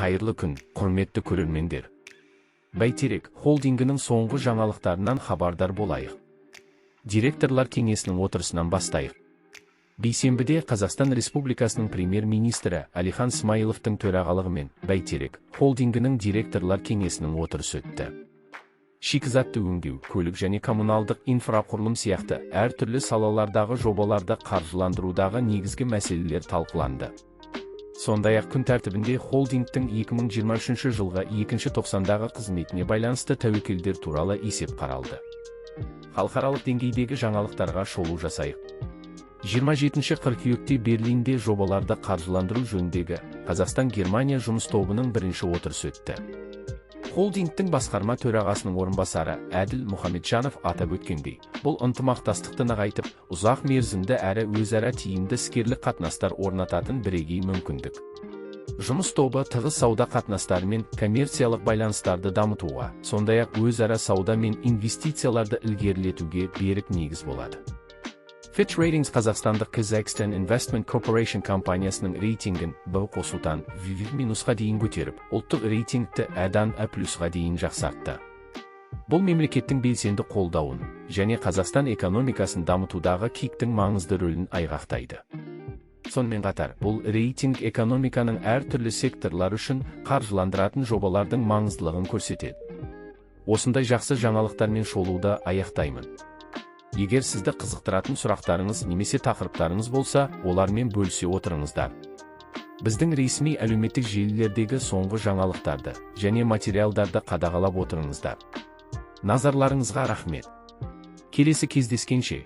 Қайырлы күн, құрметті көрермендер. Бәйтерек холдингінің соңғы жаңалықтарынан хабардар болайық. Директорлар кеңесінің отырысынан бастайық. Бейсенбіде Қазақстан Республикасының премьер-министрі Әлихан Смайыловтың төрағалығымен Бәйтерек холдингінің директорлар кеңесінің отырысы өтті. Шикізатты өңдеу, көлік және коммуналдық инфрақұрылым сияқты әртүрлі салалардағы жобаларды қаржыландырудағы негізгі мәселелер талқыланды. Сондай-ақ күн тәртібінде холдингтің 2023 жылғы 2-тоқсандағы қызметіне байланысты тәуекелдер туралы есеп қаралды. Халықаралық деңгейдегі жаңалықтарға шолу жасайық. 27 қыркүйекте Берлинде жобаларды қаржыландыру жөніндегі Қазақстан-Германия жұмыс тобының бірінші отырысы өтті. Холдингтің басқарма төрағасының орынбасары Әділ Мұхамеджанов атап өткендей, бұл ынтымақтастықты нығайтып, ұзақ мерзімді әрі өзара тиімді іскерлік қатынастар орнататын бірегей мүмкіндік. Жұмыс тобы тығыз сауда қатынастары мен коммерциялық байланыстарды дамытуға, сондай-ақ өзара сауда мен инвестицияларды ілгерілетуге берік негіз болады. Fitch Ratings қазақстандық Kazakhstan Investment Corporation компаниясының рейтингін B қосудан VV- дейін көтеріп, ұлттық рейтингті A-дан A+-ға дейін жақсартты. Бұл мемлекеттің белсенді қолдауын және Қазақстан экономикасын дамытудағы КИК-тің маңызды рөлін айғақтайды. Сонымен қатар, бұл рейтинг экономиканың әртүрлі секторлар үшін қаржыландыратын жобалардың маңыздылығын көрсетеді. Осындай жақсы жаңалықтармен шолуды аяқтаймын. Егер сізді қызықтыратын сұрақтарыңыз немесе тақырыптарыңыз болса, олармен бөлісе отырыңыздар. Біздің ресми әлеуметтік желілердегі соңғы жаңалықтарды және материалдарды қадағалап отырыңыздар. Назарларыңызға рахмет. Келесі кездескенше.